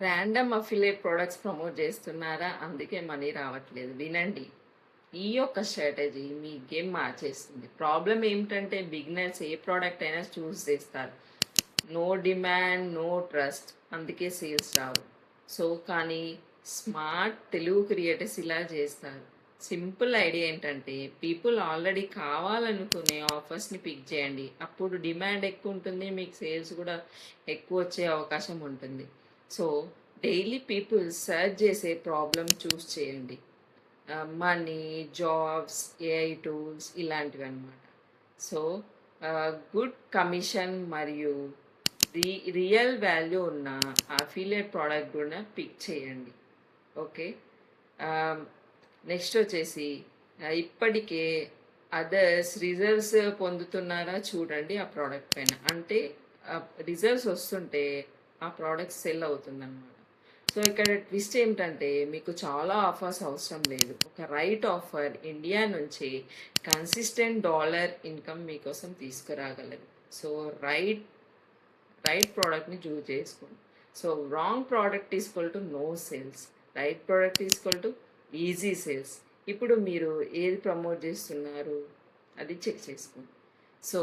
Random affiliate products promote చేస్తున్నారా? అందుకే money రావట్లేదు. వినండి. ఈ యొక్క స్ట్రాటజీ మీ గేమ్ మార్చేస్తుంది. ప్రాబ్లం ఏమిటంటే బిగినర్స్ ఏ ప్రోడక్ట్ అయినా చూస్ చేస్తారు. No demand, no trust. అందుకే సేల్స్ రావు. సో కానీ స్మార్ట్ తెలుగు క్రియేటర్స్ ఇలా చేస్తారు. సింపుల్ ఐడియా ఏంటంటే పీపుల్ ఆల్రెడీ కావాలనుకునే ఆఫర్స్ని పిక్ చేయండి. అప్పుడు డిమాండ్ ఎక్కువ ఉంటుంది, మీకు సేల్స్ కూడా ఎక్కువ వచ్చే అవకాశం ఉంటుంది. సో డైలీ పీపుల్ సర్చ్ చేసే ప్రాబ్లం చూస్ చేయండి. మనీ, జాబ్స్, ఏఐ టూల్స్ ఇలాంటివి అనమాట. సో గుడ్ కమిషన్ మరియు రియల్ వాల్యూ ఉన్న అఫిలియేట్ ప్రోడక్ట్ కూడా పిక్ చేయండి. ఓకే. నెక్స్ట్ వచ్చేసి ఇప్పటికే అదర్స్ రిజల్ట్స్ పొందుతున్నారా చూడండి ఆ ప్రోడక్ట్ పైన. అంటే రిజల్ట్స్ వస్తుంటే ఆ ప్రోడక్ట్ సెల్ అవుతుందన్నమాట. సో ఇక్కడ ట్విస్ట్ ఏమిటంటే మీకు చాలా ఆఫర్స్ అవసరం లేదు. ఒక రైట్ ఆఫర్ ఇండియా నుంచి కన్సిస్టెంట్ డాలర్ ఇన్కమ్ మీకోసం తీసుకురాగలదు. సో రైట్ ప్రోడక్ట్ని చూస్ చేసుకోండి. So wrong product equal to know sales, right product equal to easy sales. ఇప్పుడు మీరు ఏది ప్రమోట్ చేస్తున్నారు అది చెక్ చేసుకోండి. సో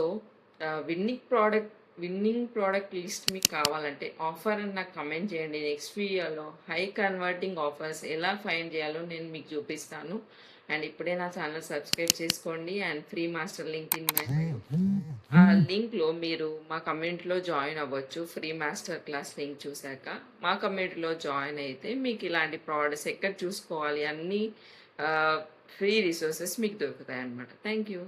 విన్నింగ్ ప్రోడక్ట్ లిస్ట్ మీకు కావాలంటే ఆఫర్ అని నాకు కమెంట్ చేయండి. నెక్స్ట్ వీడియోలో హై కన్వర్టింగ్ ఆఫర్స్ ఎలా ఫైండ్ చేయాలో నేను మీకు చూపిస్తాను. అండ్ ఇప్పుడే నా ఛానల్ సబ్స్క్రైబ్ చేసుకోండి. And free master link in my ఆ లింక్లో మీరు మా కమ్యూనిటీలో జాయిన్ అవ్వచ్చు. ఫ్రీ మాస్టర్ క్లాస్ లింక్ చూశాక మా కమ్యూనిటీలో జాయిన్ అయితే మీకు ఇలాంటి ప్రోడక్ట్స్ ఎక్కడ చూసుకోవాలి అన్నీ ఫ్రీ రిసోర్సెస్ మీకు దొరుకుతాయి అన్నమాట. Thank you.